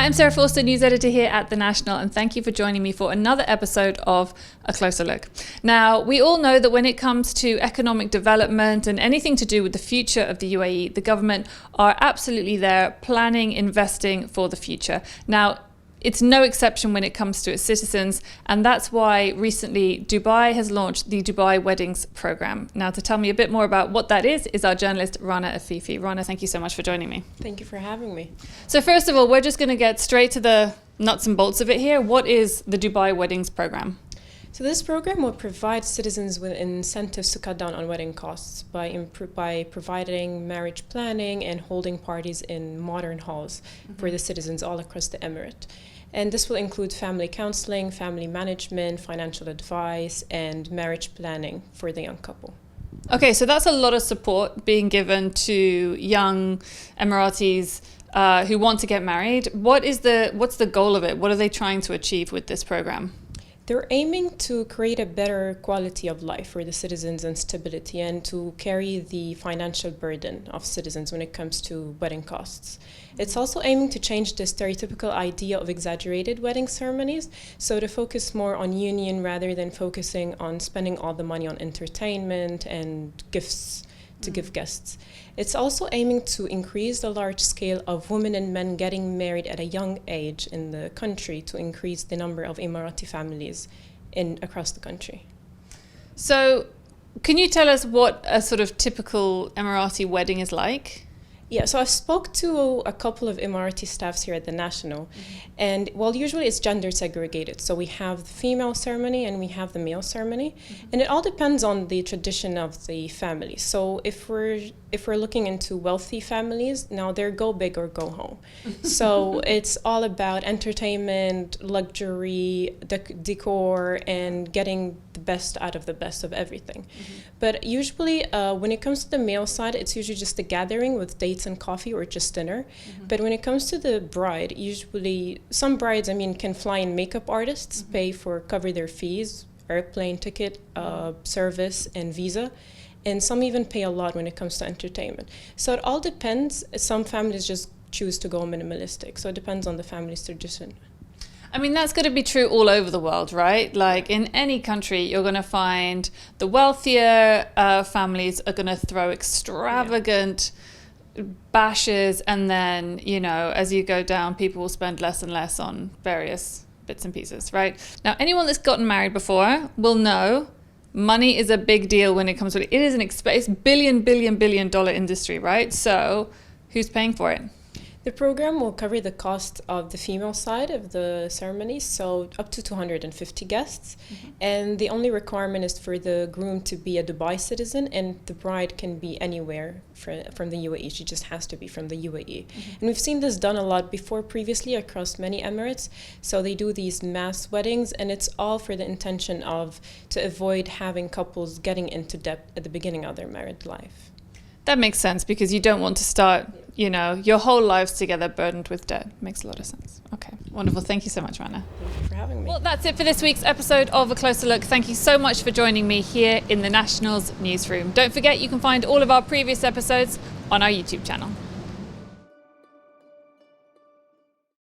I'm Sarah Forster, news editor here at The National, and thank you for joining me for another episode of A Closer Look. Now, we all know that when it comes to economic development and anything to do with the future of the UAE, the government are absolutely there planning, investing for the future. Now, it's no exception when it comes to its citizens, and that's why recently Dubai has launched the Dubai Weddings Program. Now, to tell me a bit more about what that is our journalist Rana Afifi. Rana, thank you so much for joining me. Thank you for having me. So first of all, we're just going to get straight to the nuts and bolts of it here. What is the Dubai Weddings Program? So this program will provide citizens with incentives to cut down on wedding costs by providing marriage planning and holding parties in modern halls for the citizens all across the emirate. And this will include family counseling, family management, financial advice, and marriage planning for the young couple. Okay, so that's a lot of support being given to young Emiratis who want to get married. What's the goal of it? What are they trying to achieve with this program? They're aiming to create a better quality of life for the citizens and stability, and to carry the financial burden of citizens when it comes to wedding costs. It's also aiming to change the stereotypical idea of exaggerated wedding ceremonies, so to focus more on union rather than focusing on spending all the money on entertainment and gifts to give guests. It's also aiming to increase the large scale of women and men getting married at a young age in the country, to increase the number of Emirati families across the country. So can you tell us what a sort of typical Emirati wedding is like? Yeah, so I spoke to a couple of Emirati staffs here at the National, and usually it's gender segregated. So we have the female ceremony and we have the male ceremony, and it all depends on the tradition of the family. So if we're looking into wealthy families, now they're go big or go home. So it's all about entertainment, luxury, decor, and getting the best out of the best of everything. But usually when it comes to the male side, it's usually just a gathering with dates and coffee or just dinner. But when it comes to the bride, usually some brides, can fly in makeup artists, cover their fees, airplane ticket, service, and visa. And some even pay a lot when it comes to entertainment. So it all depends. Some families just choose to go minimalistic. So it depends on the family's tradition. That's going to be true all over the world, right? Like in any country, you're going to find the wealthier families are going to throw extravagant bashes, and then, as you go down, people will spend less and less on various bits and pieces, right? Now, anyone that's gotten married before will know money is a big deal when it comes to it. It is it's billion dollar industry, right? So who's paying for it? The program will cover the cost of the female side of the ceremony, so up to 250 guests. And the only requirement is for the groom to be a Dubai citizen, and the bride can be anywhere from the UAE. She just has to be from the UAE. And we've seen this done a lot previously across many emirates. So they do these mass weddings, and it's all for the intention to avoid having couples getting into debt at the beginning of their married life. That makes sense, because you don't want to start, your whole lives together burdened with debt. Makes a lot of sense. Okay, wonderful. Thank you so much, Rana. Thank you for having me. Well, that's it for this week's episode of A Closer Look. Thank you so much for joining me here in the National's newsroom. Don't forget, you can find all of our previous episodes on our YouTube channel.